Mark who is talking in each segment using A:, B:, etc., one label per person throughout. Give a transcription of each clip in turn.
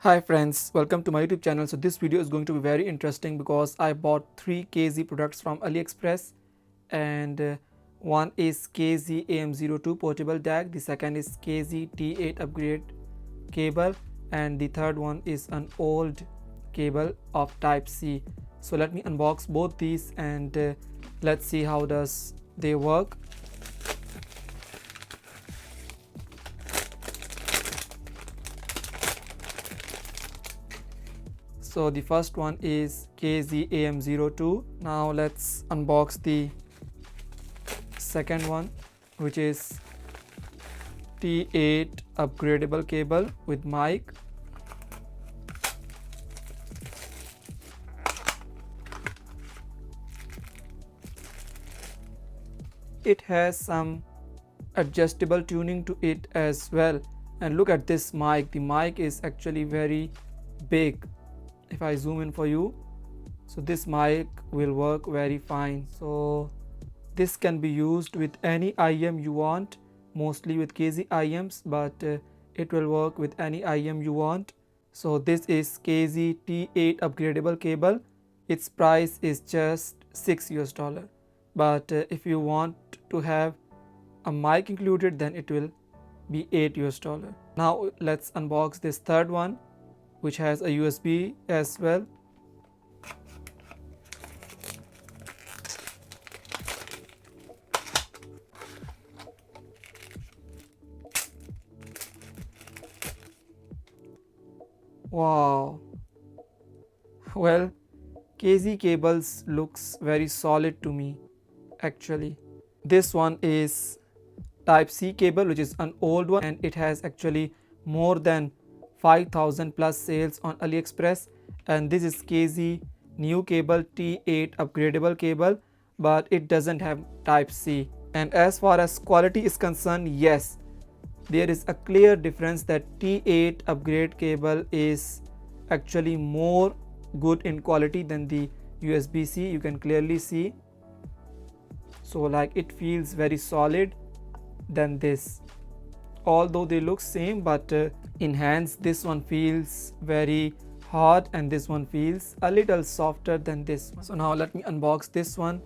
A: Hi friends, welcome to my YouTube channel. So this video is going to be very interesting because I bought 3 KZ products from AliExpress, and one is KZ AM02 portable DAC, the second is KZ T8 upgrade cable, and the third one is an old cable of type C. So let me unbox both these and let's see how does they work. So the first one is KZ-AM02. Now let's unbox the second one, which is T8 upgradable cable with mic. It has some adjustable tuning to it as well. And look at this mic. The mic is actually very big. If I zoom in for you, so this mic will work very fine. So this can be used with any IM you want, mostly with KZ IMs, but it will work with any IM you want. So this is KZ T8 upgradable cable. Its price is just $6, but if you want to have a mic included, then it will be $8. Now let's unbox this third one, which has a USB as well. Wow. Well, KZ cables looks very solid to me actually. This one is type C cable, which is an old one, and it has actually more than 5,000 plus sales on AliExpress. And this is KZ new cable T8 upgradable cable, but it doesn't have type C. And as far as quality is concerned, yes, there is a clear difference that T8 upgrade cable is actually more good in quality than the USB-C. You can clearly see. So like it feels very solid than this. Although they look same, but in hands this one feels very hard and this one feels a little softer than this one. So now let me unbox this one.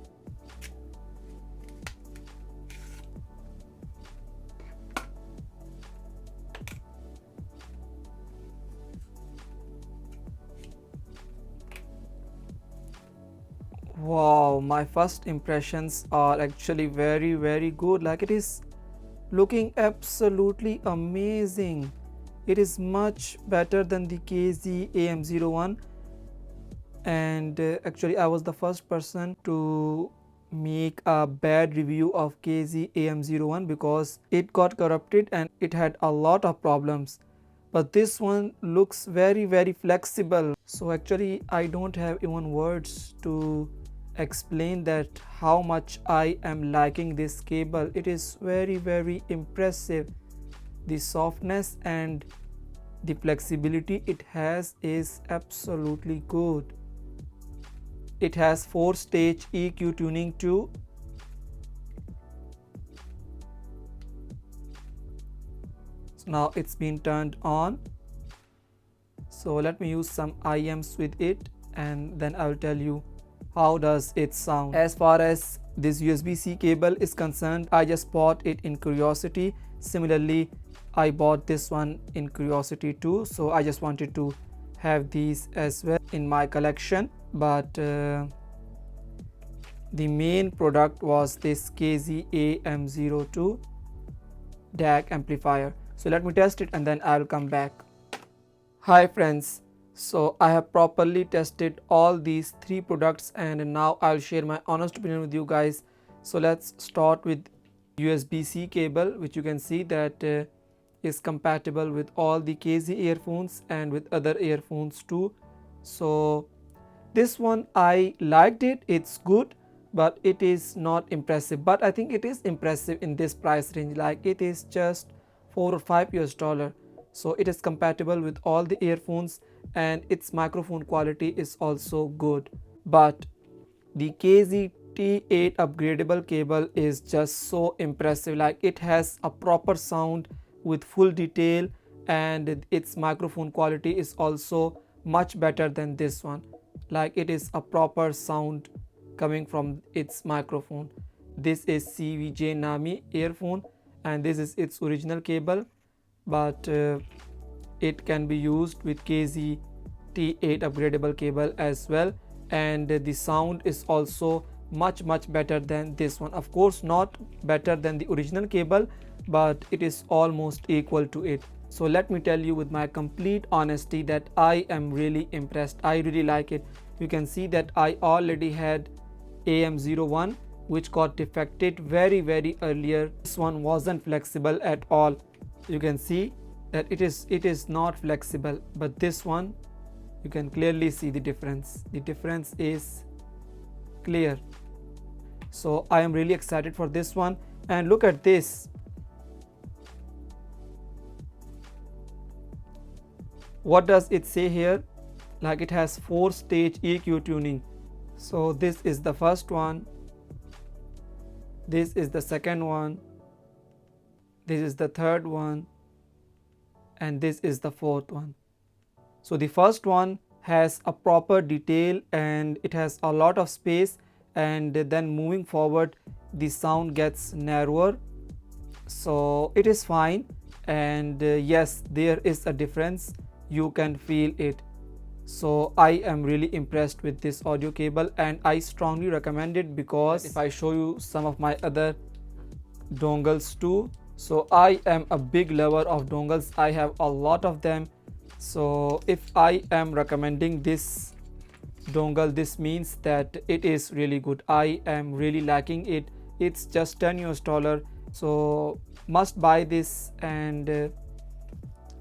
A: Wow, my first impressions are actually very good. Like it is looking absolutely amazing. It is much better than the KZ AM01, and actually I was the first person to make a bad review of KZ AM01 because it got corrupted and it had a lot of problems. But this one looks very flexible. So actually I don't have even words to explain that how much I am liking this cable. It is very impressive. The softness and the flexibility it has is absolutely good. It has 4-stage EQ tuning too. So now it's been turned on. So let me use some IMs with it and then I'll tell you how does it sound. As far as this USB-C cable is concerned, I just bought it in curiosity. Similarly, I bought this one in curiosity too, so I just wanted to have these as well in my collection. But the main product was this KZ AM02 Dac amplifier. So let me test it and then I'll come back. Hi friends, so I have properly tested all these 3 products and now I'll share my honest opinion with you guys. So let's start with USB-C cable, which you can see that is compatible with all the KZ earphones and with other earphones too. So this one I liked it, it's good, but it is not impressive. But I think it is impressive in this price range, like it is just $4 or $5. So it is compatible with all the earphones and its microphone quality is also good. But the KZ T8 upgradable cable is just so impressive. Like it has a proper sound with full detail and its microphone quality is also much better than this one. Like it is a proper sound coming from its microphone. This is CVJ Nami earphone and this is its original cable, but it can be used with KZ T8 upgradable cable as well, and the sound is also much better than this one. Of course not better than the original cable, but it is almost equal to it. So let me tell you with my complete honesty that I am really impressed. I really like it. You can see that I already had AM01 which got defected very earlier. This one wasn't flexible at all. You can see that it is not flexible, but this one you can clearly see the difference. The difference is clear. So I am really excited for this one. And look at this. What does it say here? Like it has 4-stage EQ tuning. So this is the first one, this is the second one, this is the third one, and this is the fourth one. So the first one has a proper detail and it has a lot of space, and then moving forward the sound gets narrower, so it is fine. And yes, there is a difference, you can feel it. So I am really impressed with this audio cable and I strongly recommend it, because if I show you some of my other dongles too, so I am a big lover of dongles, I have a lot of them. So if I am recommending this dongle, this means that it is really good. I am really liking it. It's just $10, so must buy this, and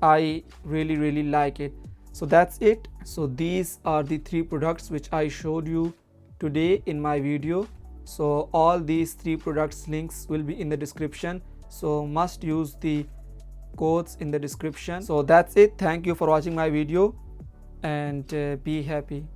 A: I really like it. So that's it. So these are the 3 products which I showed you today in my video. So all these 3 products links will be in the description, so must use the codes in the description. So that's it. Thank you for watching my video, and be happy.